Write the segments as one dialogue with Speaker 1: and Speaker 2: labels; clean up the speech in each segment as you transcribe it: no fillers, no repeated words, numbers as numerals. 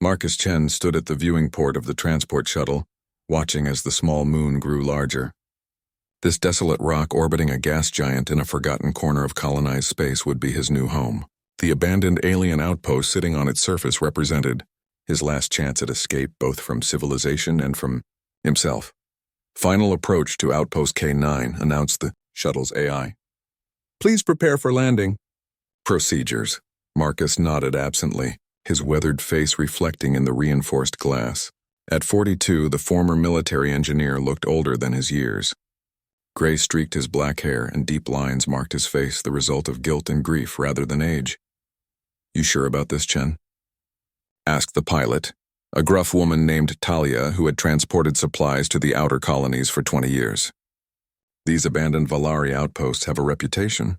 Speaker 1: Marcus Chen stood at the viewing port of the transport shuttle, watching as the small moon grew larger. This desolate rock orbiting a gas giant in a forgotten corner of colonized space would be his new home. The abandoned alien outpost sitting on its surface represented his last chance at escape both from civilization and from himself. Final approach to Outpost K9, announced the shuttle's AI. Please prepare for landing. Procedures. Marcus nodded absently, his weathered face reflecting in the reinforced glass. At 42, the former military engineer looked older than his years. Gray streaked his black hair and deep lines marked his face, the result of guilt and grief rather than age. You sure about this, Chen? Asked the pilot, a gruff woman named Talia who had transported supplies to the outer colonies for 20 years. These abandoned Valari outposts have a reputation.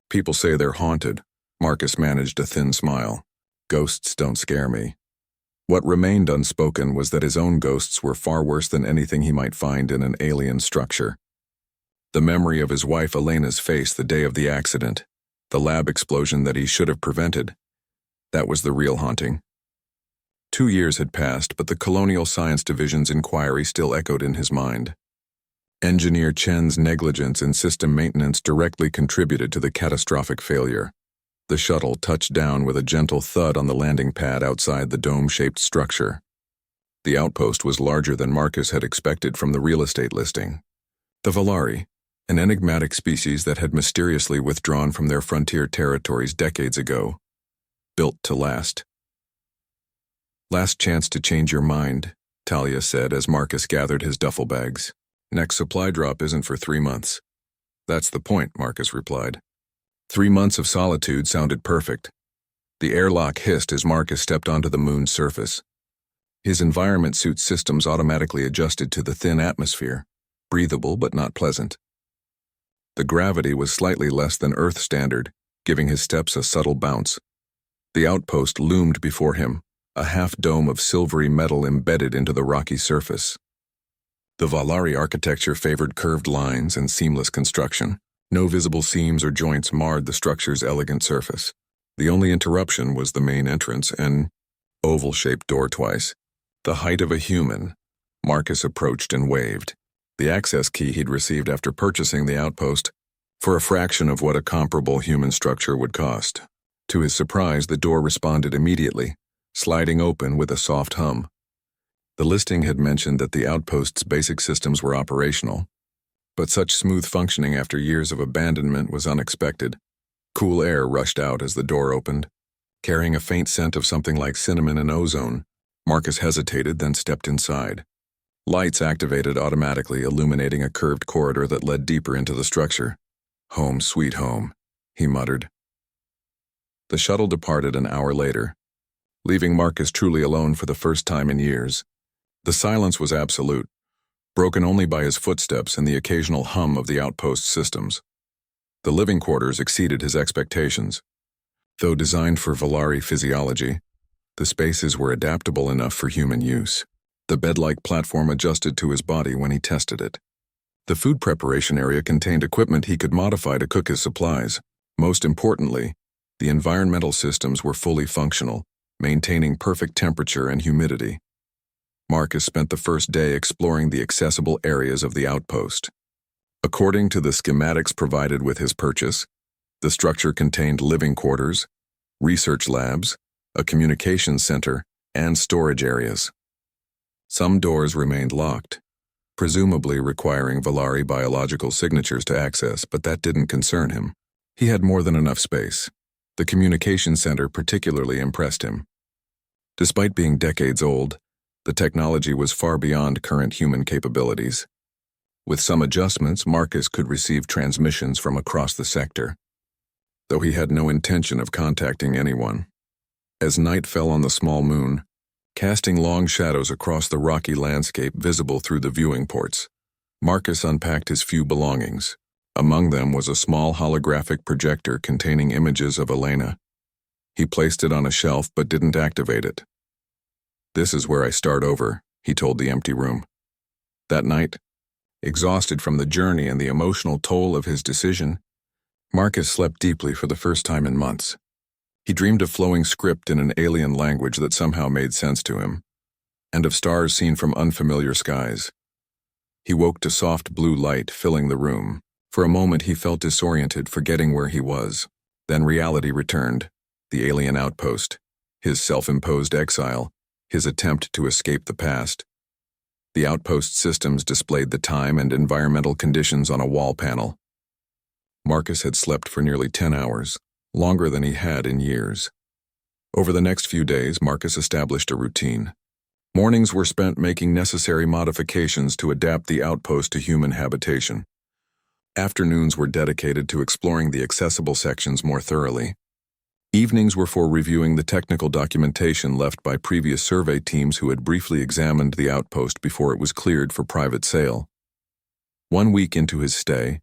Speaker 1: People say they're haunted. Marcus managed a thin smile. Ghosts don't scare me. What remained unspoken was that his own ghosts were far worse than anything he might find in an alien structure. The memory of his wife Elena's face the day of the accident, the lab explosion that he should have prevented, that was the real haunting. 2 years had passed, but the Colonial Science Division's inquiry still echoed in his mind. Engineer Chen's negligence in system maintenance directly contributed to the catastrophic failure. The shuttle touched down with a gentle thud on the landing pad outside the dome-shaped structure. The outpost was larger than Marcus had expected from the real estate listing. The Valari, an enigmatic species that had mysteriously withdrawn from their frontier territories decades ago, built to last. Last chance to change your mind, Talia said as Marcus gathered his duffel bags. Next supply drop isn't for 3 months. That's the point, Marcus replied. 3 months of solitude sounded perfect. The airlock hissed as Marcus stepped onto the moon's surface. His environment suit systems automatically adjusted to the thin atmosphere, breathable but not pleasant. The gravity was slightly less than Earth standard, giving his steps a subtle bounce. The outpost loomed before him, a half-dome of silvery metal embedded into the rocky surface. The Valari architecture favored curved lines and seamless construction. No visible seams or joints marred the structure's elegant surface. The only interruption was the main entrance, an oval-shaped door twice. The height of a human. Marcus approached and waved. The access key he'd received after purchasing the outpost, for a fraction of what a comparable human structure would cost. To his surprise, the door responded immediately, sliding open with a soft hum. The listing had mentioned that the outpost's basic systems were operational, but such smooth functioning after years of abandonment was unexpected. Cool air rushed out as the door opened, carrying a faint scent of something like cinnamon and ozone. Marcus hesitated, then stepped inside. Lights activated automatically, illuminating a curved corridor that led deeper into the structure. Home sweet home, he muttered. The shuttle departed an hour later, leaving Marcus truly alone for the first time in years. The silence was absolute, broken only by his footsteps and the occasional hum of the outpost systems. The living quarters exceeded his expectations. Though designed for Valari physiology, the spaces were adaptable enough for human use. The bed-like platform adjusted to his body when he tested it. The food preparation area contained equipment he could modify to cook his supplies. Most importantly, the environmental systems were fully functional, maintaining perfect temperature and humidity. Marcus spent the first day exploring the accessible areas of the outpost. According to the schematics provided with his purchase, the structure contained living quarters, research labs, a communications center, and storage areas. Some doors remained locked, presumably requiring Valari biological signatures to access, but that didn't concern him. He had more than enough space. The communications center particularly impressed him. Despite being decades old, the technology was far beyond current human capabilities. With some adjustments, Marcus could receive transmissions from across the sector, though he had no intention of contacting anyone. As night fell on the small moon, casting long shadows across the rocky landscape visible through the viewing ports, Marcus unpacked his few belongings. Among them was a small holographic projector containing images of Elena. He placed it on a shelf but didn't activate it. "This is where I start over," he told the empty room. That night, exhausted from the journey and the emotional toll of his decision, Marcus slept deeply for the first time in months. He dreamed of flowing script in an alien language that somehow made sense to him, and of stars seen from unfamiliar skies. He woke to soft blue light filling the room. For a moment he felt disoriented, forgetting where he was. Then reality returned. The alien outpost, his self-imposed exile, his attempt to escape the past. The outpost systems displayed the time and environmental conditions on a wall panel. Marcus had slept for nearly 10 hours, longer than he had in years. Over the next few days, Marcus established a routine. Mornings were spent making necessary modifications to adapt the outpost to human habitation. Afternoons were dedicated to exploring the accessible sections more thoroughly. Evenings were for reviewing the technical documentation left by previous survey teams who had briefly examined the outpost before it was cleared for private sale. 1 week into his stay,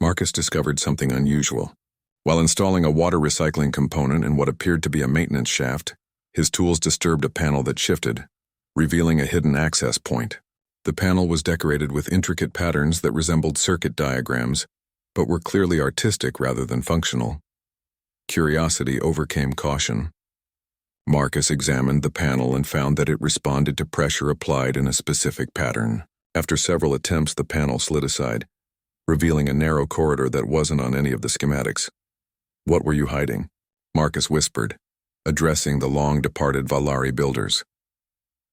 Speaker 1: Marcus discovered something unusual. While installing a water recycling component in what appeared to be a maintenance shaft, his tools disturbed a panel that shifted, revealing a hidden access point. The panel was decorated with intricate patterns that resembled circuit diagrams, but were clearly artistic rather than functional. Curiosity overcame caution. Marcus examined the panel and found that it responded to pressure applied in a specific pattern. After several attempts, the panel slid aside, revealing a narrow corridor that wasn't on any of the schematics. "What were you hiding?" Marcus whispered, addressing the long-departed Valari builders.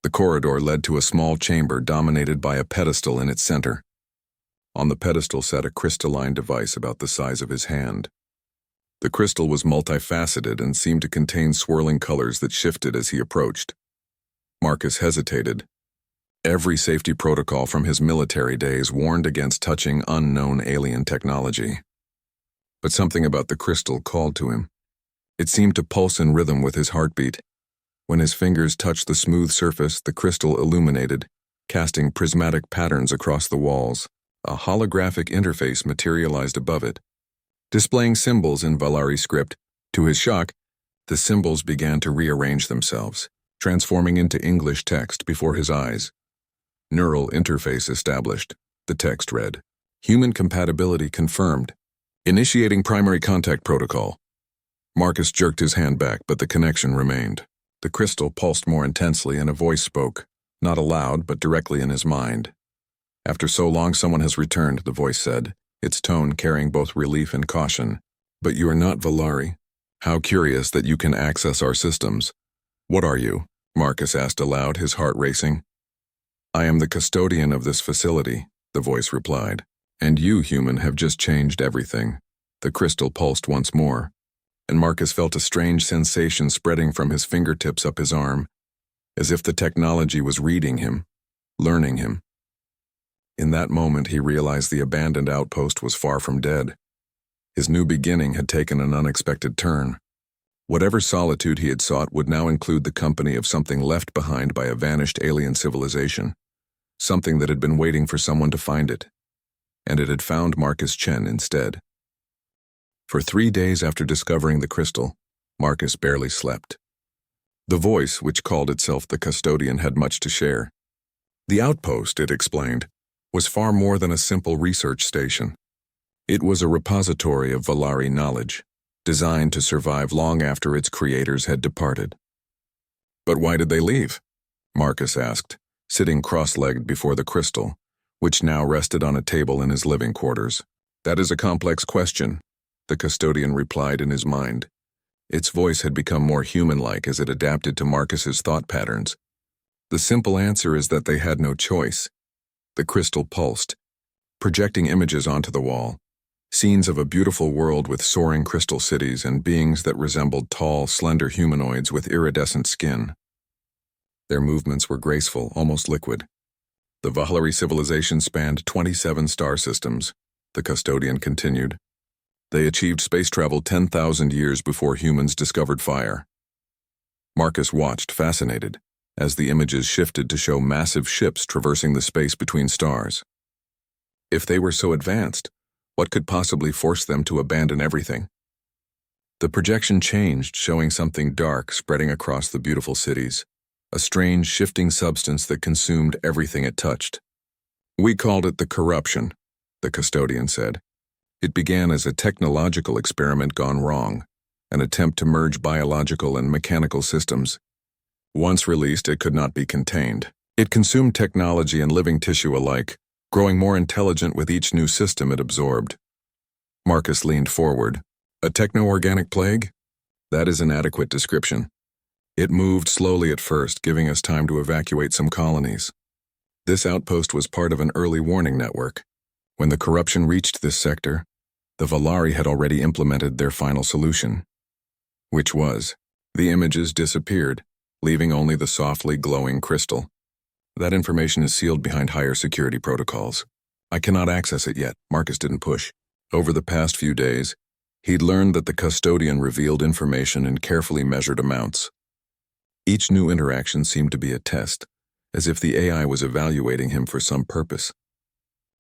Speaker 1: The corridor led to a small chamber dominated by a pedestal in its center. On the pedestal sat a crystalline device about the size of his hand. The crystal was multifaceted and seemed to contain swirling colors that shifted as he approached. Marcus hesitated. Every safety protocol from his military days warned against touching unknown alien technology. But something about the crystal called to him. It seemed to pulse in rhythm with his heartbeat. When his fingers touched the smooth surface, the crystal illuminated, casting prismatic patterns across the walls. A holographic interface materialized above it, displaying symbols in Valari script. To his shock, the symbols began to rearrange themselves, transforming into English text before his eyes. Neural interface established. The text read, "Human compatibility confirmed. Initiating primary contact protocol." Marcus jerked his hand back, but the connection remained. The crystal pulsed more intensely and a voice spoke, not aloud but directly in his mind. "After so long, someone has returned," the voice said, its tone carrying both relief and caution. "But you are not Valari. How curious that you can access our systems." "What are you?" Marcus asked aloud, his heart racing. "I am the custodian of this facility," the voice replied. "And you, human, have just changed everything." The crystal pulsed once more, and Marcus felt a strange sensation spreading from his fingertips up his arm, as if the technology was reading him, learning him. In that moment, he realized the abandoned outpost was far from dead. His new beginning had taken an unexpected turn. Whatever solitude he had sought would now include the company of something left behind by a vanished alien civilization, something that had been waiting for someone to find it. And it had found Marcus Chen instead. For 3 days after discovering the crystal, Marcus barely slept. The voice, which called itself the custodian, had much to share. The outpost, it explained, was far more than a simple research station. It was a repository of Valari knowledge, designed to survive long after its creators had departed. "But why did they leave?" Marcus asked, sitting cross-legged before the crystal, which now rested on a table in his living quarters. "That is a complex question," the custodian replied in his mind. Its voice had become more human-like as it adapted to Marcus's thought patterns. "The simple answer is that they had no choice." The crystal pulsed, projecting images onto the wall, scenes of a beautiful world with soaring crystal cities and beings that resembled tall, slender humanoids with iridescent skin. Their movements were graceful, almost liquid. The Valari civilization spanned 27 star systems, the custodian continued. They achieved space travel 10,000 years before humans discovered fire. Marcus watched, fascinated, as the images shifted to show massive ships traversing the space between stars. If they were so advanced, what could possibly force them to abandon everything? The projection changed, showing something dark spreading across the beautiful cities, a strange shifting substance that consumed everything it touched. "We called it the corruption," the custodian said. "It began as a technological experiment gone wrong, an attempt to merge biological and mechanical systems. Once released, it could not be contained. It consumed technology and living tissue alike, growing more intelligent with each new system it absorbed. Marcus leaned forward. A techno-organic plague? That is an adequate description. It moved slowly at first, giving us time to evacuate some colonies. This outpost was part of an early warning network. When the corruption reached this sector, the Valari had already implemented their final solution. Which was, the images disappeared, leaving only the softly glowing crystal. That information is sealed behind higher security protocols. I cannot access it yet. Marcus didn't push. Over the past few days, he'd learned that the custodian revealed information in carefully measured amounts. Each new interaction seemed to be a test, as if the AI was evaluating him for some purpose.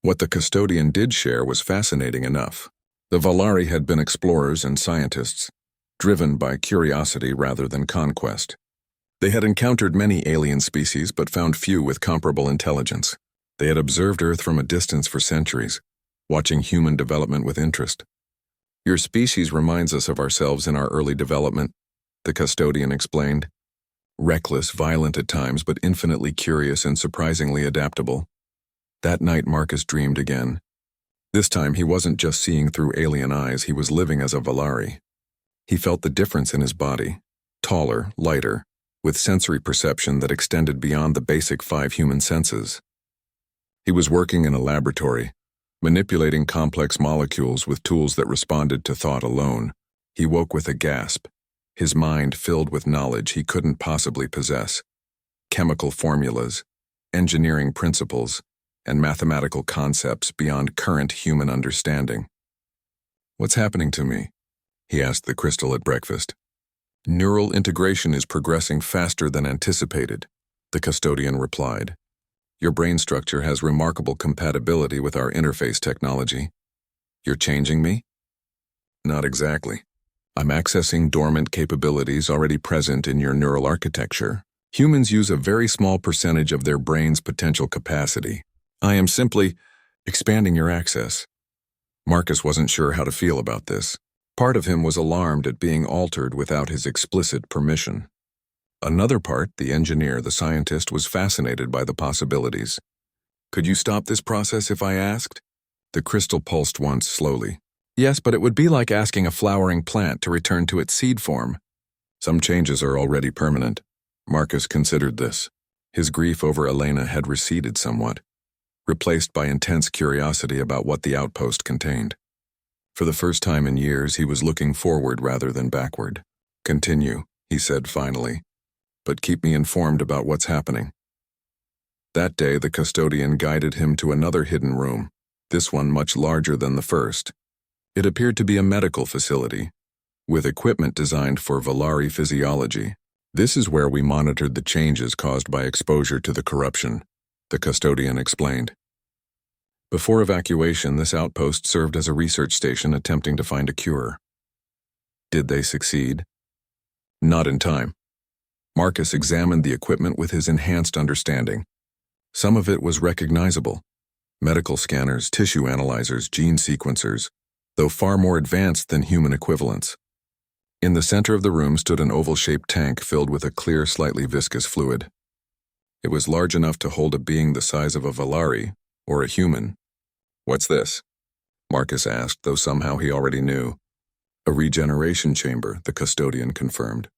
Speaker 1: What the custodian did share was fascinating enough. The Valari had been explorers and scientists, driven by curiosity rather than conquest. They had encountered many alien species but found few with comparable intelligence. They had observed Earth from a distance for centuries, watching human development with interest. Your species reminds us of ourselves in our early development, the custodian explained. Reckless, violent at times, but infinitely curious and surprisingly adaptable. That night Marcus dreamed again. This time he wasn't just seeing through alien eyes, he was living as a Valari. He felt the difference in his body, taller, lighter, with sensory perception that extended beyond the basic 5 human senses. He was working in a laboratory, manipulating complex molecules with tools that responded to thought alone. He woke with a gasp, his mind filled with knowledge he couldn't possibly possess. Chemical formulas, engineering principles, and mathematical concepts beyond current human understanding. "What's happening to me?" he asked the crystal at breakfast. "Neural integration is progressing faster than anticipated," the custodian replied. "Your brain structure has remarkable compatibility with our interface technology." "You're changing me?" "Not exactly. I'm accessing dormant capabilities already present in your neural architecture. Humans use a very small percentage of their brain's potential capacity. I am simply expanding your access." Marcus wasn't sure how to feel about this. Part of him was alarmed at being altered without his explicit permission. Another part, the engineer, the scientist, was fascinated by the possibilities. "Could you stop this process if I asked?" The crystal pulsed once slowly. "Yes, but it would be like asking a flowering plant to return to its seed form." "Some changes are already permanent." Marcus considered this. His grief over Elena had receded somewhat, replaced by intense curiosity about what the outpost contained. For the first time in years, he was looking forward rather than backward. "Continue," he said finally, "but keep me informed about what's happening." That day, the custodian guided him to another hidden room, this one much larger than the first. It appeared to be a medical facility, with equipment designed for Valari physiology. "This is where we monitored the changes caused by exposure to the corruption," the custodian explained. Before evacuation, this outpost served as a research station attempting to find a cure. Did they succeed? Not in time. Marcus examined the equipment with his enhanced understanding. Some of it was recognizable. Medical scanners, tissue analyzers, gene sequencers, though far more advanced than human equivalents. In the center of the room stood an oval-shaped tank filled with a clear, slightly viscous fluid. It was large enough to hold a being the size of a Valari, or a human. "What's this?" Marcus asked, though somehow he already knew. "A regeneration chamber," the custodian confirmed.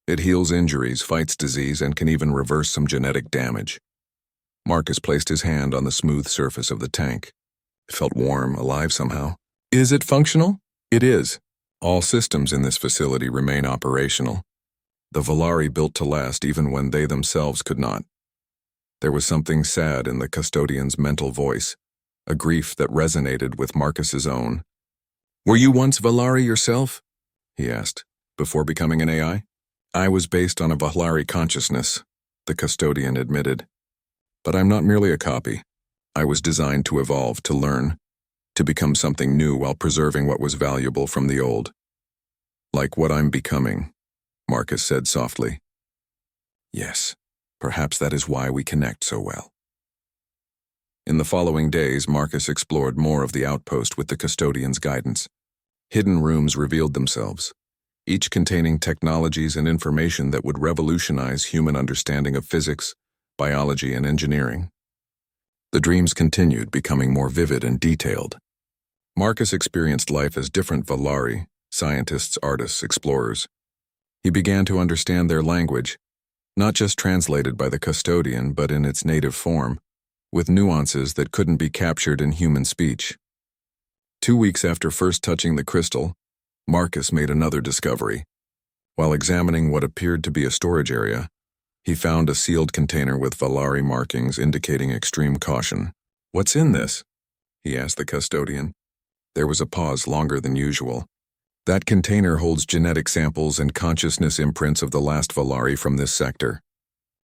Speaker 1: "It heals injuries, fights disease, and can even reverse some genetic damage." Marcus placed his hand on the smooth surface of the tank. It felt warm, alive somehow. "Is it functional?" "It is. All systems in this facility remain operational. The Valari built to last even when they themselves could not." There was something sad in the custodian's mental voice, a grief that resonated with Marcus's own. "Were you once Valari yourself?" he asked, "before becoming an AI?" "I was based on a Valari consciousness," the custodian admitted. "But I'm not merely a copy. I was designed to evolve, to learn, to become something new while preserving what was valuable from the old. Like what I'm becoming," Marcus said softly. "Yes, perhaps that is why we connect so well." In the following days, Marcus explored more of the outpost with the custodian's guidance. Hidden rooms revealed themselves. each containing technologies and information that would revolutionize human understanding of physics, biology, and engineering. The dreams continued, becoming more vivid and detailed. Marcus experienced life as different Valari, scientists, artists, explorers. He began to understand their language, not just translated by the custodian, but in its native form, with nuances that couldn't be captured in human speech. 2 weeks after first touching the crystal, Marcus made another discovery. While examining what appeared to be a storage area, he found a sealed container with Valari markings indicating extreme caution. "What's in this?" he asked the custodian. There was a pause longer than usual. "That container holds genetic samples and consciousness imprints of the last Valari from this sector.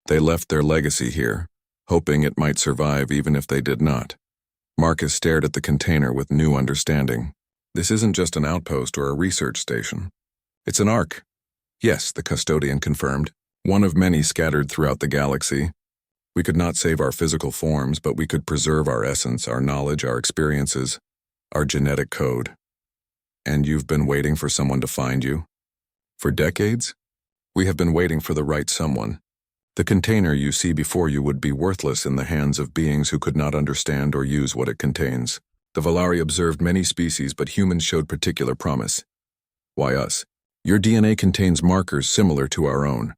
Speaker 1: They left their legacy here, hoping it might survive even if they did not." Marcus stared at the container with new understanding. "This isn't just an outpost or a research station. It's an ark." "Yes," the custodian confirmed. "One of many scattered throughout the galaxy. We could not save our physical forms, but we could preserve our essence, our knowledge, our experiences, our genetic code." "And you've been waiting for someone to find you?" "For decades? We have been waiting for the right someone. The container you see before you would be worthless in the hands of beings who could not understand or use what it contains. The Valari observed many species, but humans showed particular promise." "Why us?" "Your DNA contains markers similar to our own.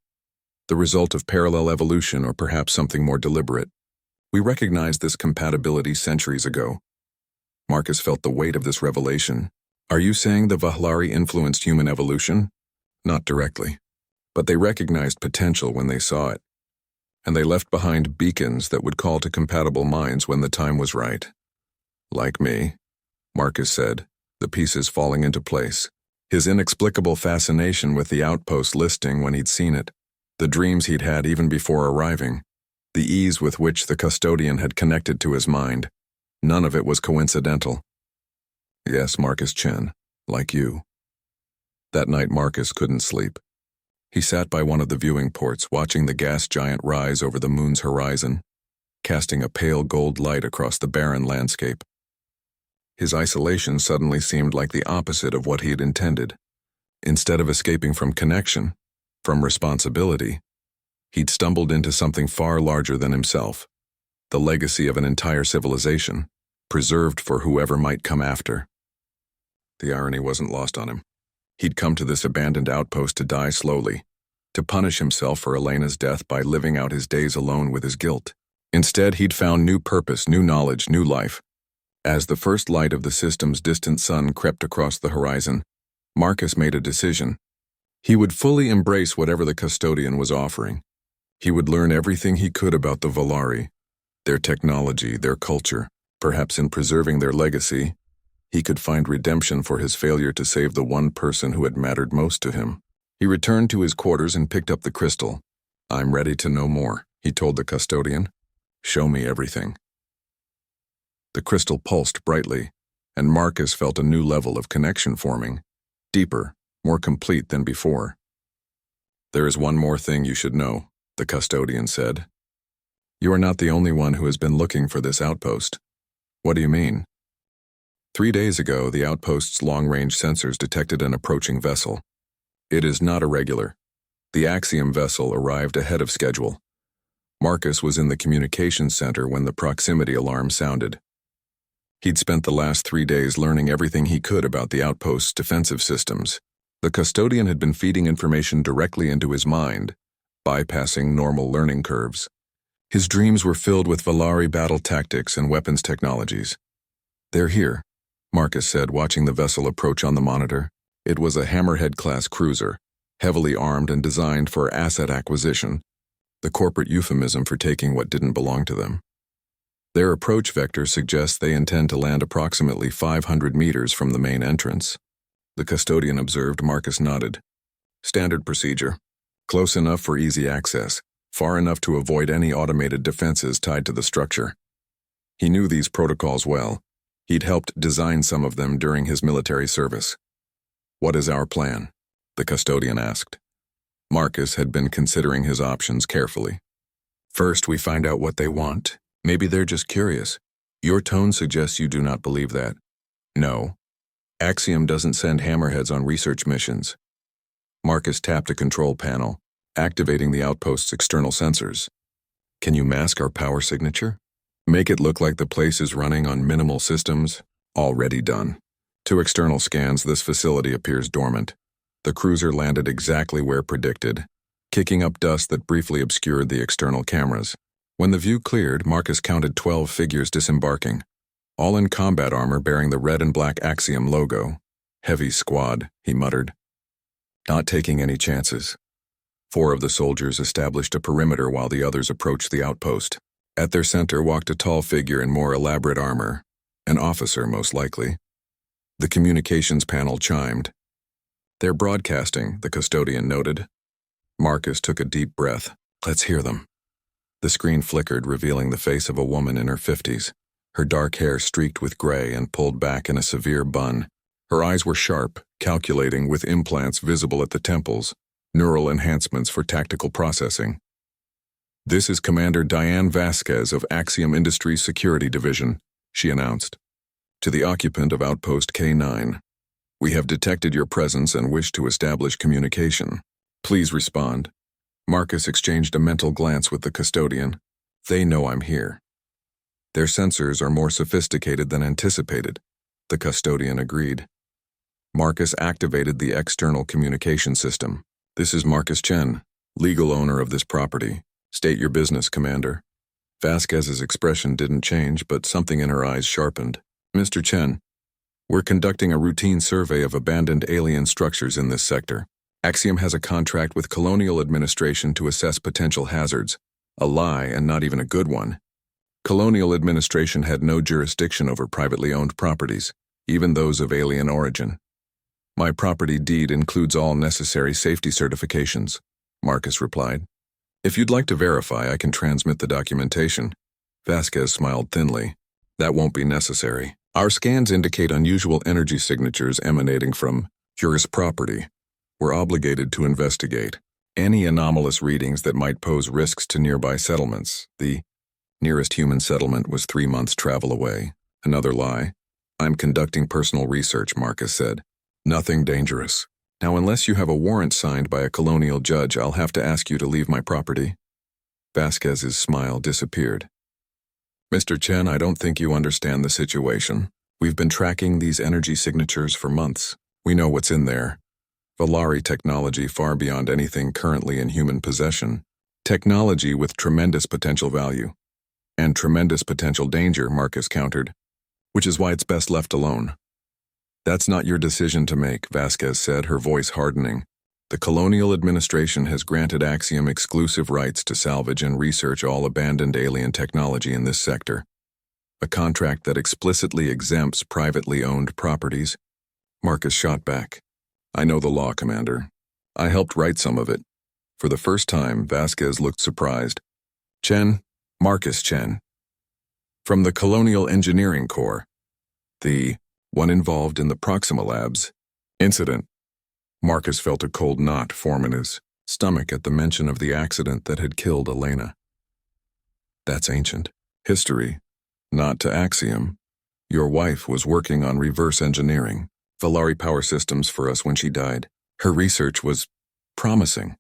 Speaker 1: The result of parallel evolution, or perhaps something more deliberate. We recognized this compatibility centuries ago." Marcus felt the weight of this revelation. "Are you saying the Valari influenced human evolution?" "Not directly. But they recognized potential when they saw it. And they left behind beacons that would call to compatible minds when the time was right." "Like me," Marcus said, the pieces falling into place. His inexplicable fascination with the Outpost listing when he'd seen it, the dreams he'd had even before arriving, the ease with which the custodian had connected to his mind, none of it was coincidental. "Yes, Marcus Chen, like you." That night Marcus couldn't sleep. He sat by one of the viewing ports, watching the gas giant rise over the moon's horizon, casting a pale gold light across the barren landscape. His isolation suddenly seemed like the opposite of what he had intended. Instead of escaping from connection, from responsibility, he'd stumbled into something far larger than himself, the legacy of an entire civilization, preserved for whoever might come after. The irony wasn't lost on him. He'd come to this abandoned outpost to die slowly, to punish himself for Elena's death by living out his days alone with his guilt. Instead, he'd found new purpose, new knowledge, new life. As the first light of the system's distant sun crept across the horizon, Marcus made a decision. He would fully embrace whatever the custodian was offering. He would learn everything he could about the Valari, their technology, their culture. Perhaps in preserving their legacy, he could find redemption for his failure to save the one person who had mattered most to him. He returned to his quarters and picked up the crystal. "I'm ready to know more," he told the custodian. "Show me everything." The crystal pulsed brightly, and Marcus felt a new level of connection forming, deeper, more complete than before. "There is one more thing you should know," the custodian said. "You are not the only one who has been looking for this outpost." "What do you mean?" 3 days ago, the outpost's long-range sensors detected an approaching vessel. It is not irregular. The Axiom vessel arrived ahead of schedule. Marcus was in the communications center when the proximity alarm sounded. He'd spent the last 3 days learning everything he could about the outpost's defensive systems. The custodian had been feeding information directly into his mind, bypassing normal learning curves. His dreams were filled with Valari battle tactics and weapons technologies. "They're here," Marcus said, watching the vessel approach on the monitor. It was a Hammerhead-class cruiser, heavily armed and designed for asset acquisition, the corporate euphemism for taking what didn't belong to them. Their approach vector suggests they intend to land approximately 500 meters from the main entrance. The custodian observed. Marcus nodded. "Standard procedure. Close enough for easy access, far enough to avoid any automated defenses tied to the structure." He knew these protocols well. He'd helped design some of them during his military service. "What is our plan?" the custodian asked. Marcus had been considering his options carefully. "First, we find out what they want. Maybe they're just curious. Your tone suggests you do not believe that." "No. Axiom doesn't send hammerheads on research missions. Marcus tapped a control panel, activating the outpost's external sensors. Can you mask our power signature? Make it look like the place is running on minimal systems? Already done. 2 external scans, this facility appears dormant. The cruiser landed exactly where predicted, kicking up dust that briefly obscured the external cameras. When the view cleared, Marcus counted 12 figures disembarking, all in combat armor bearing the red and black Axiom logo. Heavy squad, he muttered. Not taking any chances. 4 of the soldiers established a perimeter while the others approached the outpost. At their center walked a tall figure in more elaborate armor, an officer most likely. The communications panel chimed. They're broadcasting, the custodian noted. Marcus took a deep breath. Let's hear them. The screen flickered, revealing the face of a woman in her 50s, her dark hair streaked with gray and pulled back in a severe bun. Her eyes were sharp, calculating, with implants visible at the temples, neural enhancements for tactical processing. This is Commander Diane Vasquez of Axiom Industries Security Division, she announced. To the occupant of Outpost K9, we have detected your presence and wish to establish communication. Please respond. Marcus exchanged a mental glance with the custodian. They know I'm here. Their sensors are more sophisticated than anticipated, the custodian agreed. Marcus activated the external communication system. This is Marcus Chen, legal owner of this property. State your business, Commander. Vasquez's expression didn't change, but something in her eyes sharpened. Mr. Chen, we're conducting a routine survey of abandoned alien structures in this sector. Axiom has a contract with Colonial Administration to assess potential hazards. A lie, and not even a good one. Colonial Administration had no jurisdiction over privately owned properties, even those of alien origin. My property deed includes all necessary safety certifications, Marcus replied. If you'd like to verify, I can transmit the documentation. Vasquez smiled thinly. That won't be necessary. Our scans indicate unusual energy signatures emanating from yours property. We're obligated to investigate any anomalous readings that might pose risks to nearby settlements. The nearest human settlement was 3 months' travel away. Another lie. I'm conducting personal research, Marcus said. Nothing dangerous. Now, unless you have a warrant signed by a colonial judge, I'll have to ask you to leave my property. Vasquez's smile disappeared. Mr. Chen, I don't think you understand the situation. We've been tracking these energy signatures for months. We know what's in there. Valari technology far beyond anything currently in human possession. Technology with tremendous potential value. And tremendous potential danger, Marcus countered. Which is why it's best left alone. That's not your decision to make, Vasquez said, her voice hardening. The Colonial Administration has granted Axiom exclusive rights to salvage and research all abandoned alien technology in this sector. A contract that explicitly exempts privately owned properties. Marcus shot back. I know the law, Commander. I helped write some of it. For the first time, Vasquez looked surprised. Chen, Marcus Chen. From the Colonial Engineering Corps. The one involved in the Proxima Labs incident. Marcus felt a cold knot form in his stomach at the mention of the accident that had killed Elena. That's ancient history, not to Axiom. Your wife was working on reverse engineering Valari power systems for us when she died. Her research was promising.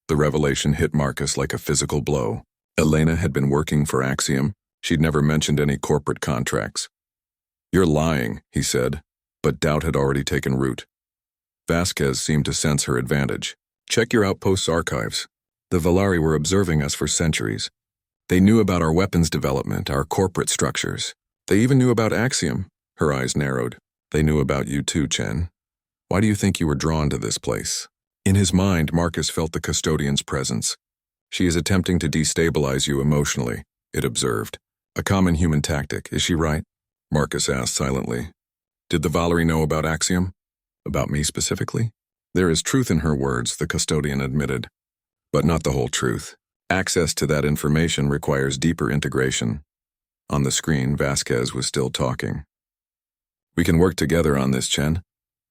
Speaker 1: The revelation hit Marcus like a physical blow. Elena had been working for Axiom. She'd never mentioned any corporate contracts. You're lying, he said, but doubt had already taken root. Vasquez seemed to sense her advantage. Check your outpost's archives. The Valari were observing us for centuries. They knew about our weapons development, our corporate structures. They even knew about Axiom. Her eyes narrowed. They knew about you too, Chen. Why do you think you were drawn to this place? In his mind, Marcus felt the custodian's presence. She is attempting to destabilize you emotionally, it observed. A common human tactic, is she right? Marcus asked silently. Did the Valari know about Axiom? About me specifically? There is truth in her words, the custodian admitted. But not the whole truth. Access to that information requires deeper integration. On the screen, Vasquez was still talking. We can work together on this, Chen.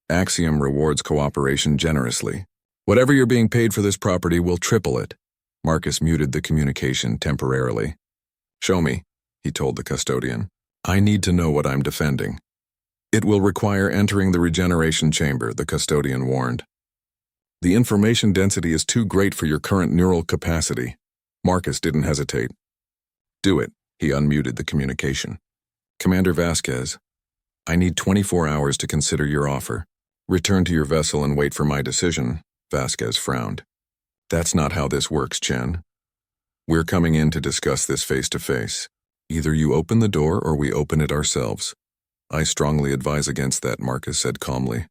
Speaker 1: Axiom rewards cooperation generously. Whatever you're being paid for this property, we'll triple it. Marcus muted the communication temporarily. Show me, he told the custodian. I need to know what I'm defending. It will require entering the regeneration chamber, the custodian warned. The information density is too great for your current neural capacity. Marcus didn't hesitate. Do it. He unmuted the communication. Commander Vasquez, I need 24 hours to consider your offer. Return to your vessel and wait for my decision. Vasquez frowned. That's not how this works, Chen. We're coming in to discuss this face to face. Either you open the door or we open it ourselves. I strongly advise against that, Marcus said calmly.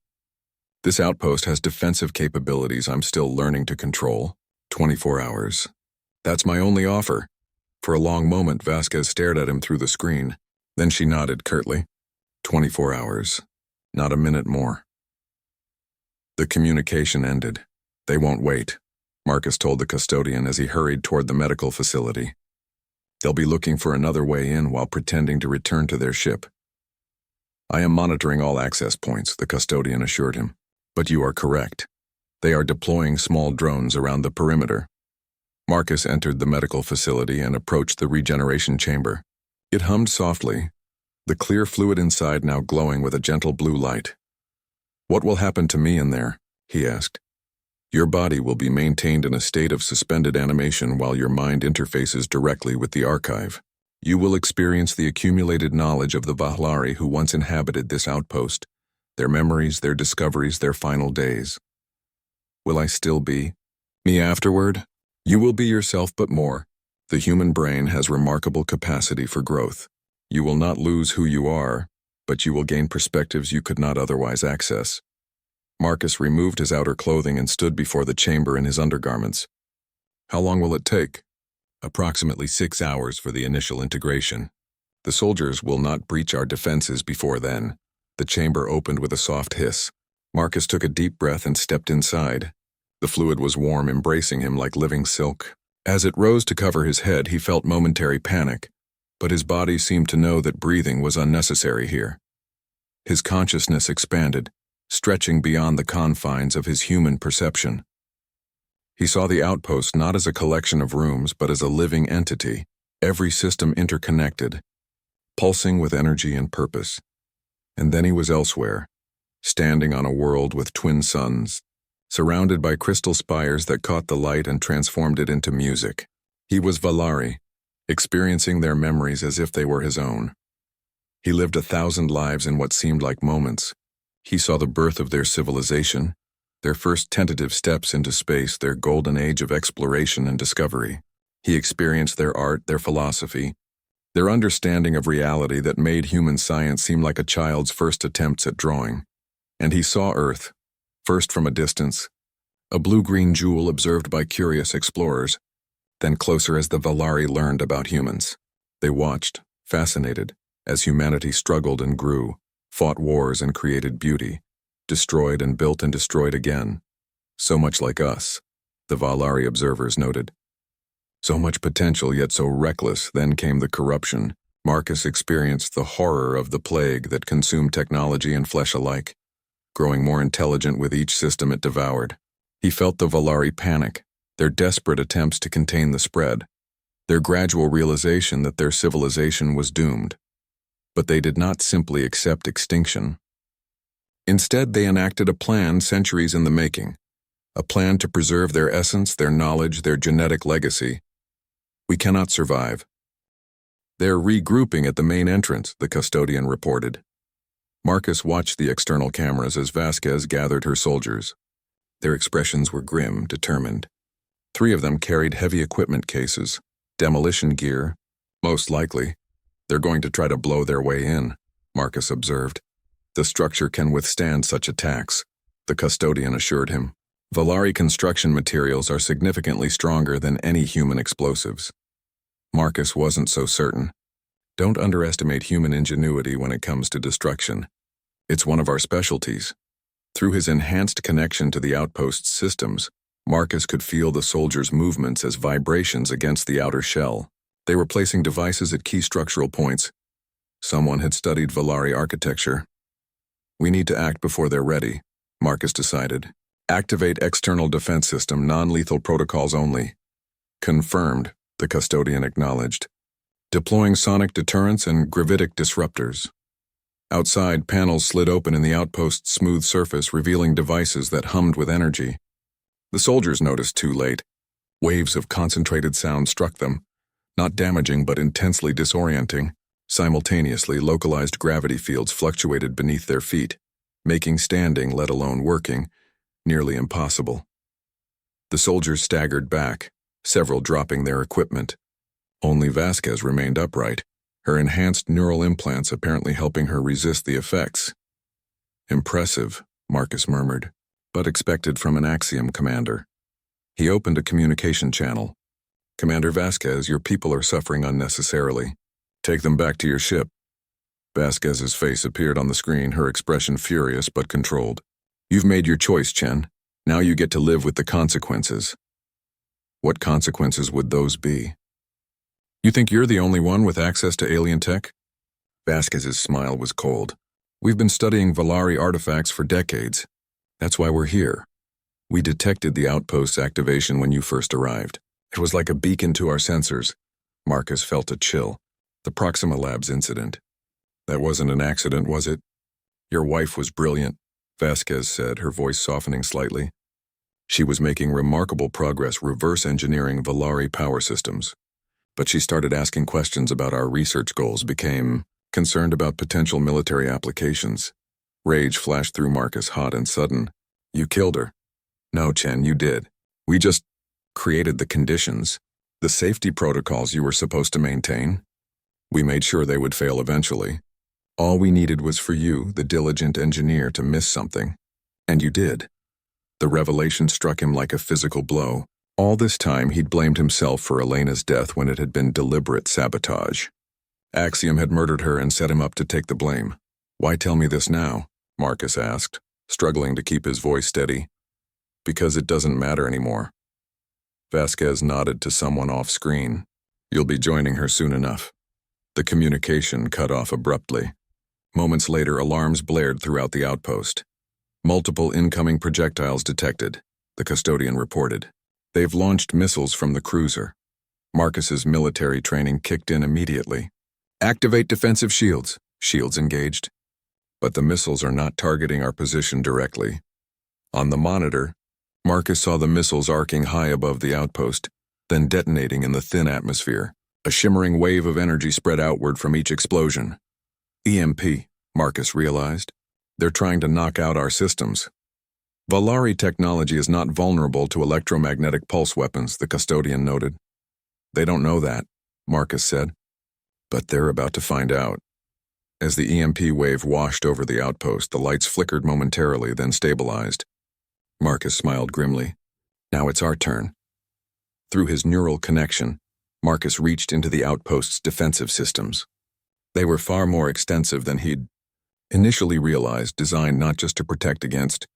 Speaker 1: This outpost has defensive capabilities I'm still learning to control. 24 hours. That's my only offer. For a long moment, Vasquez stared at him through the screen. Then she nodded curtly. 24 hours. Not a minute more. The communication ended. They won't wait, Marcus told the custodian as he hurried toward the medical facility. They'll be looking for another way in while pretending to return to their ship. I am monitoring all access points, the custodian assured him. But you are correct. They are deploying small drones around the perimeter. Marcus entered the medical facility and approached the regeneration chamber. It hummed softly, the clear fluid inside now glowing with a gentle blue light. What will happen to me in there? He asked. Your body will be maintained in a state of suspended animation while your mind interfaces directly with the archive. You will experience the accumulated knowledge of the Vahlari who once inhabited this outpost, their memories, their discoveries, their final days. Will I still be me afterward? You will be yourself but more. The human brain has remarkable capacity for growth. You will not lose who you are, but you will gain perspectives you could not otherwise access. Marcus removed his outer clothing and stood before the chamber in his undergarments. How long will it take? Approximately 6 hours for the initial integration. The soldiers will not breach our defenses before then. The chamber opened with a soft hiss. Marcus took a deep breath and stepped inside. The fluid was warm, embracing him like living silk. As it rose to cover his head, he felt momentary panic, but his body seemed to know that breathing was unnecessary here. His consciousness expanded, stretching beyond the confines of his human perception. He saw the outpost not as a collection of rooms, but as a living entity, every system interconnected, pulsing with energy and purpose. And then he was elsewhere, standing on a world with twin suns, surrounded by crystal spires that caught the light and transformed it into music. He was Vahlari, experiencing their memories as if they were his own. He lived 1,000 lives in what seemed like moments. He saw the birth of their civilization, their first tentative steps into space, their golden age of exploration and discovery. He experienced their art, their philosophy, their understanding of reality that made human science seem like a child's first attempts at drawing. And he saw Earth, first from a distance, a blue-green jewel observed by curious explorers, then closer as the Vahlari learned about humans. They watched, fascinated, as humanity struggled and grew, fought wars and created beauty, destroyed and built and destroyed again. So much like us, the Vahlari observers noted. So much potential, yet so reckless. Then came the corruption. Marcus experienced the horror of the plague that consumed technology and flesh alike, growing more intelligent with each system it devoured. He felt the Vahlari panic, their desperate attempts to contain the spread, their gradual realization that their civilization was doomed. But they did not simply accept extinction. Instead, they enacted a plan centuries in the making, a plan to preserve their essence, their knowledge, their genetic legacy. We cannot survive. They're regrouping at the main entrance, the custodian reported. Marcus watched the external cameras as Vasquez gathered her soldiers. Their expressions were grim, determined. 3 of them carried heavy equipment cases, demolition gear. Most likely, they're going to try to blow their way in, Marcus observed. The structure can withstand such attacks, the custodian assured him. Vahlari construction materials are significantly stronger than any human explosives. Marcus wasn't so certain. Don't underestimate human ingenuity when it comes to destruction. It's one of our specialties. Through his enhanced connection to the outpost's systems, Marcus could feel the soldiers' movements as vibrations against the outer shell. They were placing devices at key structural points. Someone had studied Vahlari architecture. We need to act before they're ready, Marcus decided. Activate external defense system, non-lethal protocols only. Confirmed, the custodian acknowledged. Deploying sonic deterrents and gravitic disruptors. Outside, panels slid open in the outpost's smooth surface, revealing devices that hummed with energy. The soldiers noticed too late. Waves of concentrated sound struck them, not damaging but intensely disorienting. Simultaneously, localized gravity fields fluctuated beneath their feet, making standing, let alone working, nearly impossible. The soldiers staggered back, several dropping their equipment. Only Vasquez remained upright, her enhanced neural implants apparently helping her resist the effects. Impressive, Marcus murmured, but expected from an Axiom commander. He opened a communication channel. Commander Vasquez, your people are suffering unnecessarily. Take them back to your ship. Vasquez's face appeared on the screen, her expression furious but controlled. You've made your choice, Chen. Now you get to live with the consequences. What consequences would those be? You think you're the only one with access to alien tech? Vasquez's smile was cold. We've been studying Valari artifacts for decades. That's why we're here. We detected the Outpost's activation when you first arrived. It was like a beacon to our sensors. Marcus felt a chill. The Proxima Labs incident. That wasn't an accident, was it? Your wife was brilliant, Vasquez said, her voice softening slightly. She was making remarkable progress reverse engineering Valari power systems. But she started asking questions about our research goals, became concerned about potential military applications. Rage flashed through Marcus, hot and sudden. You killed her. No, Chen, you did. We just created the conditions, the safety protocols you were supposed to maintain. We made sure they would fail eventually. All we needed was for you, the diligent engineer, to miss something. And you did. The revelation struck him like a physical blow. All this time, he'd blamed himself for Elena's death when it had been deliberate sabotage. Axiom had murdered her and set him up to take the blame. Why tell me this now? Marcus asked, struggling to keep his voice steady. Because it doesn't matter anymore. Vasquez nodded to someone off-screen. You'll be joining her soon enough. The communication cut off abruptly. Moments later, alarms blared throughout the outpost. Multiple incoming projectiles detected, the custodian reported. They've launched missiles from the cruiser. Marcus's military training kicked in immediately. Activate defensive shields. Shields engaged. But the missiles are not targeting our position directly. On the monitor, Marcus saw the missiles arcing high above the outpost, then detonating in the thin atmosphere. A shimmering wave of energy spread outward from each explosion. EMP, Marcus realized. They're trying to knock out our systems. Valari technology is not vulnerable to electromagnetic pulse weapons, the custodian noted. They don't know that, Marcus said. But they're about to find out. As the EMP wave washed over the outpost, the lights flickered momentarily, then stabilized. Marcus smiled grimly. Now it's our turn. Through his neural connection, Marcus reached into the outpost's defensive systems. They were far more extensive than he'd initially realized, designed not just to protect against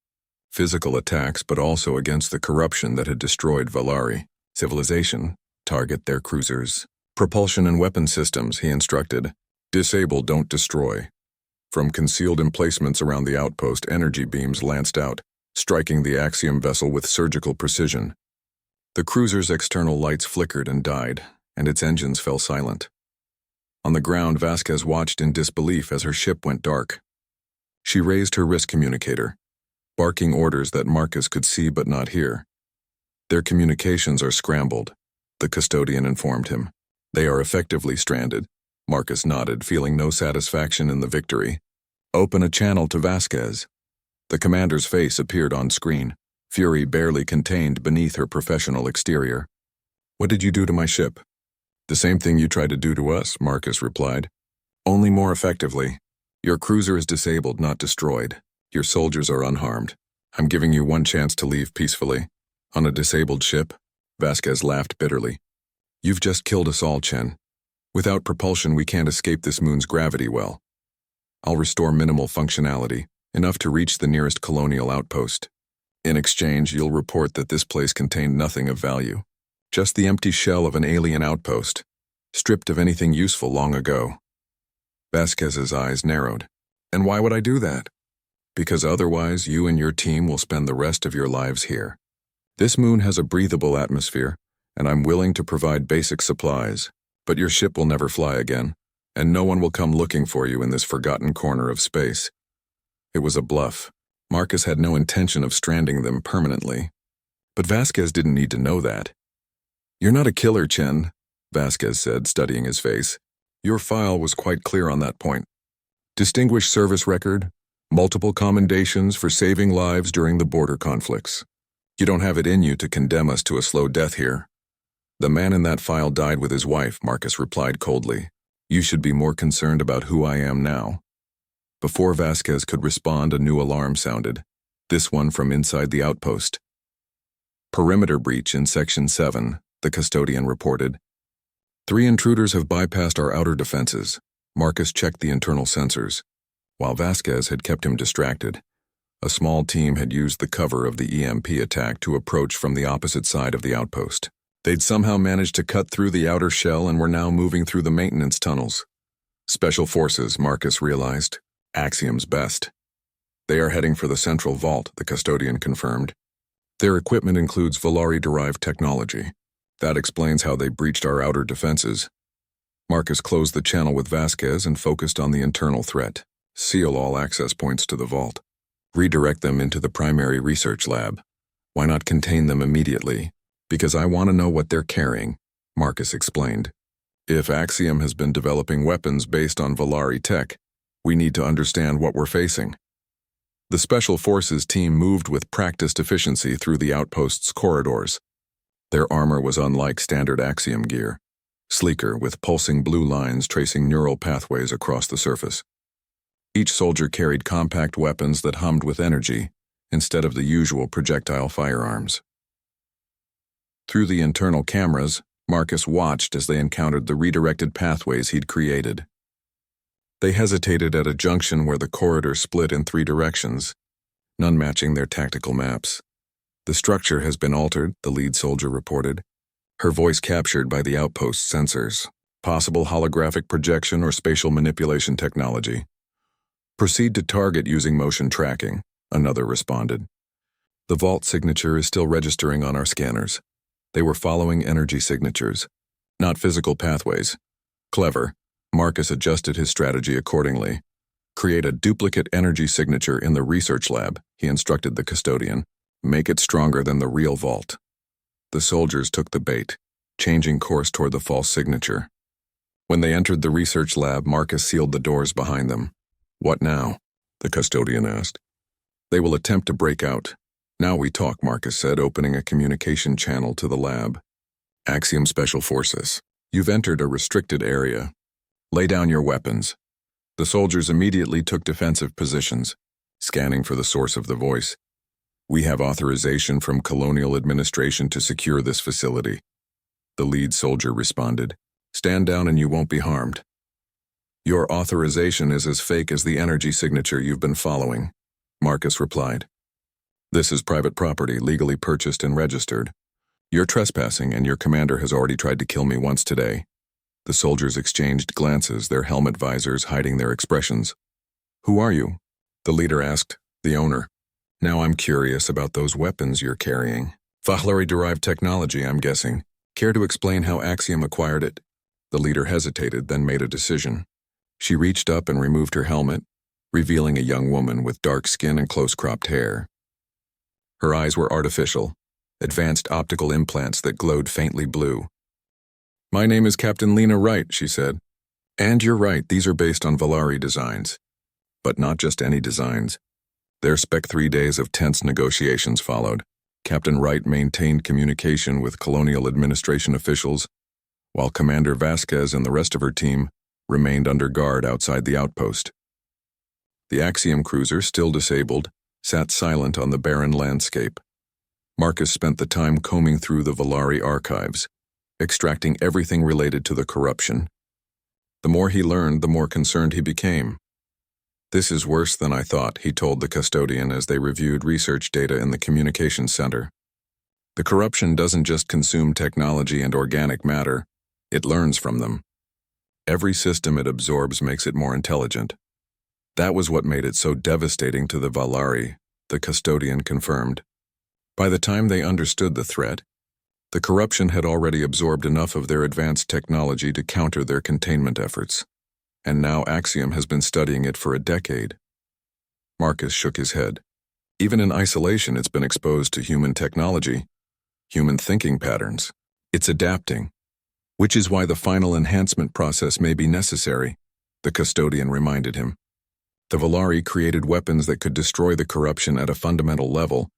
Speaker 1: physical attacks but also against the corruption that had destroyed Valari civilization. Target their cruisers. Propulsion and weapon systems, he instructed. Disable, don't destroy. From concealed emplacements around the outpost, energy beams lanced out, striking the Axiom vessel with surgical precision. The cruiser's external lights flickered and died, and its engines fell silent. On the ground, Vasquez watched in disbelief as her ship went dark. She raised her wrist communicator, barking orders that Marcus could see but not hear. Their communications are scrambled, the custodian informed him. They are effectively stranded. Marcus nodded, feeling no satisfaction in the victory. Open a channel to Vasquez. The commander's face appeared on screen, fury barely contained beneath her professional exterior. What did you do to my ship? The same thing you tried to do to us, Marcus replied. Only more effectively. Your cruiser is disabled, not destroyed. Your soldiers are unharmed. I'm giving you one chance to leave peacefully. On a disabled ship? Vasquez laughed bitterly. You've just killed us all, Chen. Without propulsion, we can't escape this moon's gravity well. I'll restore minimal functionality, enough to reach the nearest colonial outpost. In exchange, you'll report that this place contained nothing of value. Just the empty shell of an alien outpost, stripped of anything useful long ago. Vasquez's eyes narrowed. And why would I do that? Because otherwise, you and your team will spend the rest of your lives here. This moon has a breathable atmosphere, and I'm willing to provide basic supplies, but your ship will never fly again, and no one will come looking for you in this forgotten corner of space. It was a bluff. Marcus had no intention of stranding them permanently. But Vasquez didn't need to know that. "You're not a killer, Chen," Vasquez said, studying his face. "Your file was quite clear on that point. Distinguished service record, multiple commendations for saving lives during the border conflicts. You don't have it in you to condemn us to a slow death here." "The man in that file died with his wife," Marcus replied coldly. "You should be more concerned about who I am now." Before Vasquez could respond, a new alarm sounded, this one from inside the outpost. "Perimeter breach in Section 7, the custodian reported. 3 intruders have bypassed our outer defenses." Marcus checked the internal sensors. While Vasquez had kept him distracted, a small team had used the cover of the EMP attack to approach from the opposite side of the outpost. They'd somehow managed to cut through the outer shell and were now moving through the maintenance tunnels. Special forces, Marcus realized. Axiom's best. "They are heading for the central vault," the custodian confirmed. "Their equipment includes Volari-derived technology. That explains how they breached our outer defenses." Marcus closed the channel with Vasquez and focused on the internal threat. "Seal all access points to the vault. Redirect them into the primary research lab. Why not contain them immediately? Because I want to know what they're carrying," Marcus explained. "If Axiom has been developing weapons based on Volari tech, we need to understand what we're facing." The Special Forces team moved with practiced efficiency through the outpost's corridors. Their armor was unlike standard Axiom gear, sleeker with pulsing blue lines tracing neural pathways across the surface. Each soldier carried compact weapons that hummed with energy, instead of the usual projectile firearms. Through the internal cameras, Marcus watched as they encountered the redirected pathways he'd created. They hesitated at a junction where the corridor split in 3 directions, none matching their tactical maps. "The structure has been altered," the lead soldier reported, her voice captured by the outpost sensors. "Possible holographic projection or spatial manipulation technology. Proceed to target using motion tracking," another responded. "The vault signature is still registering on our scanners." They were following energy signatures, not physical pathways. Clever. Marcus adjusted his strategy accordingly. "Create a duplicate energy signature in the research lab," he instructed the custodian. "Make it stronger than the real vault." The soldiers took the bait, changing course toward the false signature. When they entered the research lab, Marcus sealed the doors behind them. "What now?" the custodian asked. "They will attempt to break out. Now we talk," Marcus said, opening a communication channel to the lab. "Axiom Special Forces. You've entered a restricted area. Lay down your weapons." The soldiers immediately took defensive positions, scanning for the source of the voice. "We have authorization from Colonial Administration to secure this facility," the lead soldier responded. "Stand down and you won't be harmed." "Your authorization is as fake as the energy signature you've been following," Marcus replied. "This is private property, legally purchased and registered. You're trespassing, and your commander has already tried to kill me once today." The soldiers exchanged glances, their helmet visors hiding their expressions. "Who are you?" the leader asked. "The owner." "Now I'm curious about those weapons you're carrying." "Volari-derived technology, I'm guessing. Care to explain how Axiom acquired it?" The leader hesitated, then made a decision. She reached up and removed her helmet, revealing a young woman with dark skin and close-cropped hair. Her eyes were artificial, advanced optical implants that glowed faintly blue. "My name is Captain Lena Wright," she said. "And you're right, these are based on Volari designs. But not just any designs. Their Spec 3 days of tense negotiations followed. Captain Wright maintained communication with Colonial Administration officials, while Commander Vasquez and the rest of her team remained under guard outside the outpost. The Axiom cruiser, still disabled, sat silent on the barren landscape. Marcus spent the time combing through the Volari archives, extracting everything related to the corruption. The more he learned, the more concerned he became. "This is worse than I thought," he told the custodian as they reviewed research data in the communications center. "The corruption doesn't just consume technology and organic matter, it learns from them. Every system it absorbs makes it more intelligent. That was what made it so devastating to the Volari," the custodian confirmed. By the time they understood the threat, the corruption had already absorbed enough of their advanced technology to counter their containment efforts. And now Axiom has been studying it for a decade. Marcus shook his head. "Even in isolation, it's been exposed to human technology. human thinking patterns. It's adapting, which is why the final enhancement process may be necessary, the custodian reminded him. The Valari created weapons that could destroy the corruption at a fundamental level,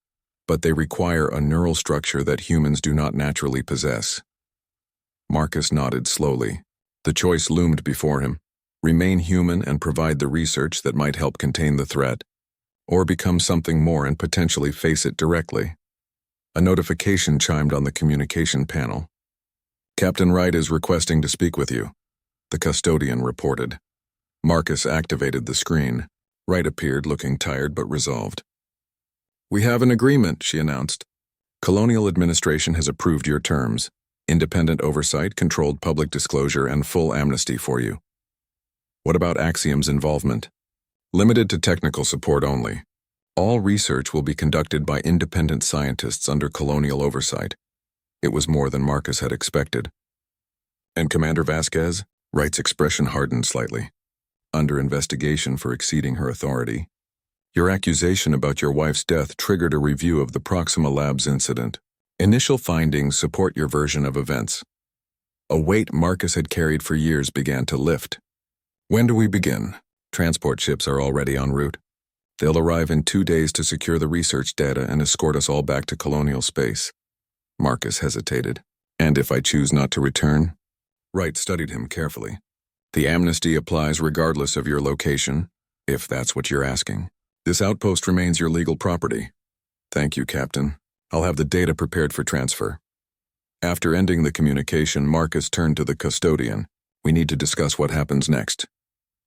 Speaker 1: but they require a neural structure that humans do not naturally possess. Marcus nodded slowly. The choice loomed before him: remain human and provide the research that might help contain the threat, or become something more and potentially face it directly. A notification chimed on the communication panel. "Captain Wright is requesting to speak with you," the custodian reported. Marcus activated the screen. Wright appeared, looking tired but resolved. "We have an agreement," she announced. "Colonial administration has approved your terms. Independent oversight, controlled public disclosure, and full amnesty for you." "What about Axiom's involvement?" "Limited to technical support only. All research will be conducted by independent scientists under colonial oversight." It was more than Marcus had expected. "And Commander Vasquez?" Wright's expression hardened slightly. "Under investigation for exceeding her authority. Your accusation about your wife's death triggered a review of the Proxima Labs incident. Initial findings support your version of events." A weight Marcus had carried for years began to lift. "When do we begin?" "Transport ships are already en route. They'll arrive in 2 days to secure the research data and escort us all back to colonial space." Marcus hesitated. "And if I choose not to return?" Wright studied him carefully. "The amnesty applies regardless of your location, if that's what you're asking. This outpost remains your legal property." "Thank you, Captain. I'll have the data prepared for transfer." After ending the communication, Marcus turned to the custodian. "We need to discuss what happens next.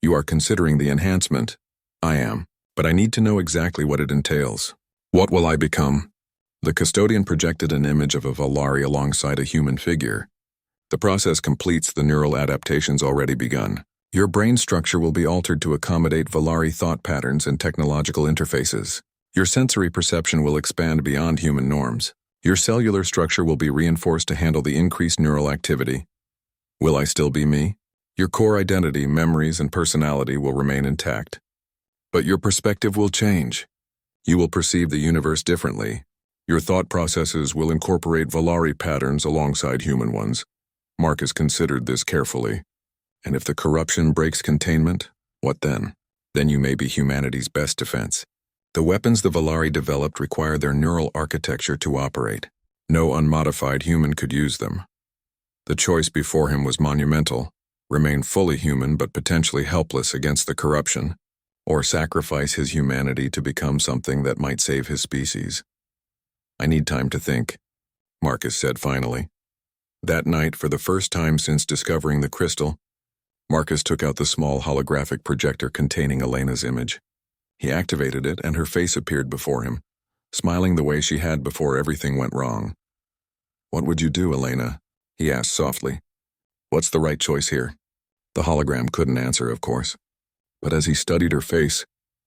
Speaker 1: You are considering the enhancement." "I am, but I need to know exactly what it entails." "What will I become?" The custodian projected an image of a Valari alongside a human figure. "The process completes the neural adaptations already begun. Your brain structure will be altered to accommodate Valari thought patterns and technological interfaces. Your sensory perception will expand beyond human norms. Your cellular structure will be reinforced to handle the increased neural activity." "Will I still be me?" "Your core identity, memories, and personality will remain intact. But your perspective will change. You will perceive the universe differently. Your thought processes will incorporate Valari patterns alongside human ones." Marcus considered this carefully. "And if the corruption breaks containment, what then?" "Then you may be humanity's best defense. The weapons the Valari developed require their neural architecture to operate. No unmodified human could use them." The choice before him was monumental: remain fully human but potentially helpless against the corruption, or sacrifice his humanity to become something that might save his species. "I need time to think," Marcus said finally. That night, for the first time since discovering the crystal, Marcus took out the small holographic projector containing Elena's image. He activated it, and her face appeared before him, smiling the way she had before everything went wrong. "What would you do, Elena?" he asked softly. "What's the right choice here?" The hologram couldn't answer, of course. But as he studied her face,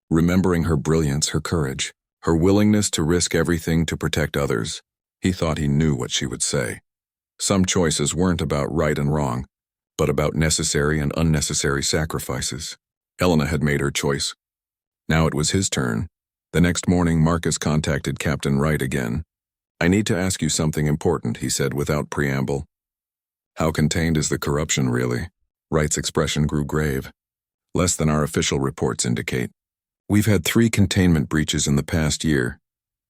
Speaker 1: remembering her brilliance, her courage, her willingness to risk everything to protect others, he thought he knew what she would say. Some choices weren't about right and wrong, but about necessary and unnecessary sacrifices. Elena had made her choice. Now it was his turn. The next morning, Marcus contacted Captain Wright again. "I need to ask you something important," he said without preamble. "How contained is the corruption, really?" Wright's expression grew grave. "Less than our official reports indicate. We've had 3 containment breaches in the past year,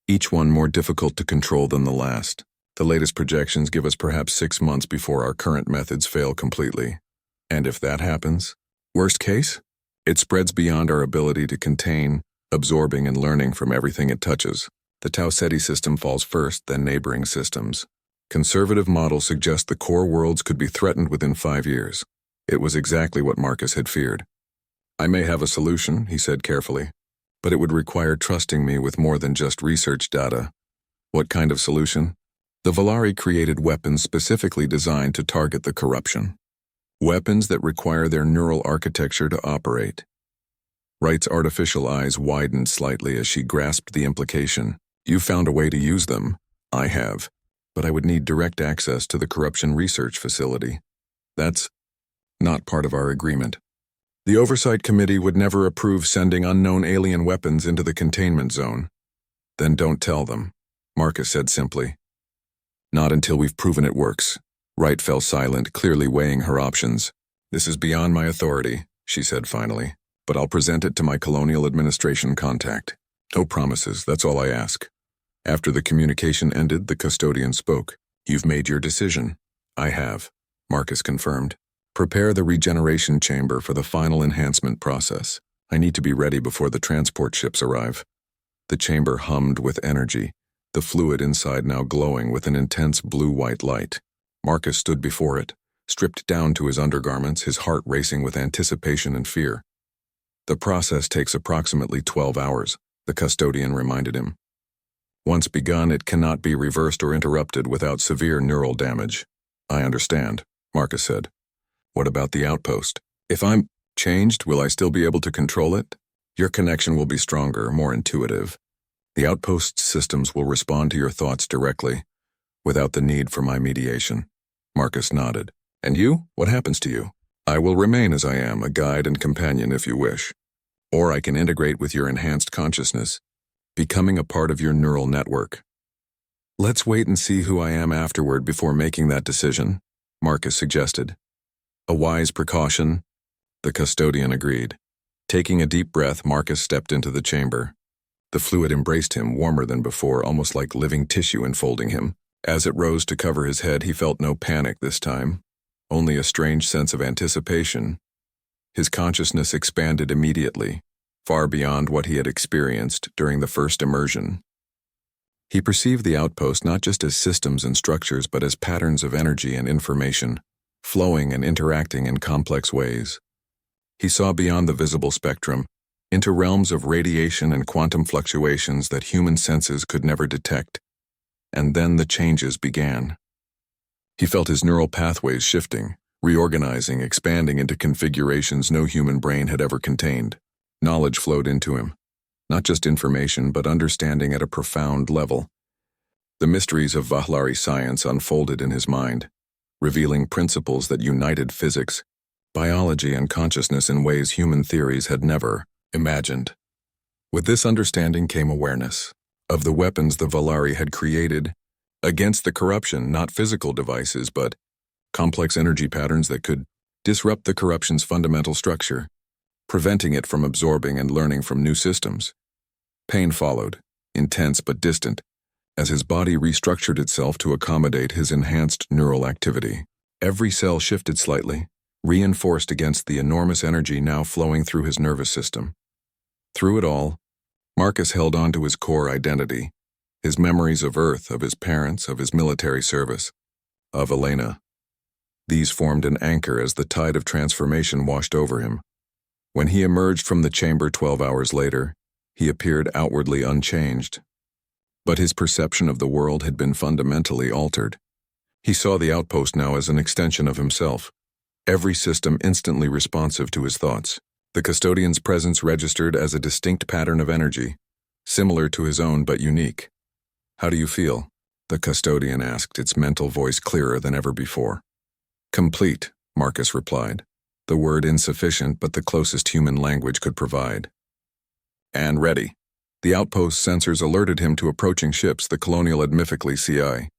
Speaker 1: each one more difficult to control than the last. The latest projections give us perhaps 6 months before our current methods fail completely. And if that happens, worst case? It spreads beyond our ability to contain, absorbing and learning from everything it touches. The Tau Ceti system falls first, then neighboring systems. Conservative models suggest the core worlds could be threatened within 5 years. It was exactly what Marcus had feared. "I may have a solution," he said carefully, "but it would require trusting me with more than just research data." "What kind of solution?" "The Valari created weapons specifically designed to target the corruption. Weapons that require their neural architecture to operate." Wright's artificial eyes widened slightly as she grasped the implication. "You found a way to use them." "I have, but I would need direct access to the corruption research facility." "That's not part of our agreement. The Oversight Committee would never approve sending unknown alien weapons into the containment zone." "Then don't tell them," Marcus said simply. Not until we've proven it works. Wright fell silent, clearly weighing her options. This is beyond my authority, she said finally, but I'll present it to my colonial administration contact. No promises, that's all I ask. After the communication ended, the custodian spoke. You've made your decision. I have, Marcus confirmed. Prepare the regeneration chamber for the final enhancement process. I need to be ready before the transport ships arrive. The chamber hummed with energy, the fluid inside now glowing with an intense blue-white light. Marcus stood before it, stripped down to his undergarments, his heart racing with anticipation and fear. The process takes approximately 12 hours, the custodian reminded him. Once begun, it cannot be reversed or interrupted without severe neural damage. I understand, Marcus said. What about the outpost? If I'm changed, will I still be able to control it? Your connection will be stronger, more intuitive. The outpost's systems will respond to your thoughts directly, without the need for my mediation. Marcus nodded. And you? What happens to you? I will remain as I am, a guide and companion if you wish. Or I can integrate with your enhanced consciousness, becoming a part of your neural network. Let's wait and see who I am afterward before making that decision, Marcus suggested. A wise precaution, the custodian agreed. Taking a deep breath, Marcus stepped into the chamber. The fluid embraced him, warmer than before, almost like living tissue enfolding him. As it rose to cover his head, he felt no panic this time, only a strange sense of anticipation. His consciousness expanded immediately, far beyond what he had experienced during the first immersion. He perceived the outpost not just as systems and structures, but as patterns of energy and information, flowing and interacting in complex ways. He saw beyond the visible spectrum, into realms of radiation and quantum fluctuations that human senses could never detect. And then the changes began. He felt his neural pathways shifting, reorganizing, expanding into configurations no human brain had ever contained. Knowledge flowed into him, not just information, but understanding at a profound level. The mysteries of Vahlari science unfolded in his mind, revealing principles that united physics, biology, and consciousness in ways human theories had never imagined. With this understanding came awareness of the weapons the Vahlari had created against the corruption, not physical devices, but complex energy patterns that could disrupt the corruption's fundamental structure, preventing it from absorbing and learning from new systems. Pain followed, intense but distant, as his body restructured itself to accommodate his enhanced neural activity. Every cell shifted slightly, reinforced against the enormous energy now flowing through his nervous system. Through it all, Marcus held on to his core identity, his memories of Earth, of his parents, of his military service, of Elena. These formed an anchor as the tide of transformation washed over him. When he emerged from the chamber 12 hours later, he appeared outwardly unchanged. But his perception of the world had been fundamentally altered. He saw the outpost now as an extension of himself, every system instantly responsive to his thoughts. The custodian's presence registered as a distinct pattern of energy, similar to his own but unique. How do you feel? The custodian asked, its mental voice clearer than ever before. Complete, Marcus replied, the word insufficient but the closest human language could provide. And ready. The outpost sensors alerted him to approaching ships, the colonial Admifically CI.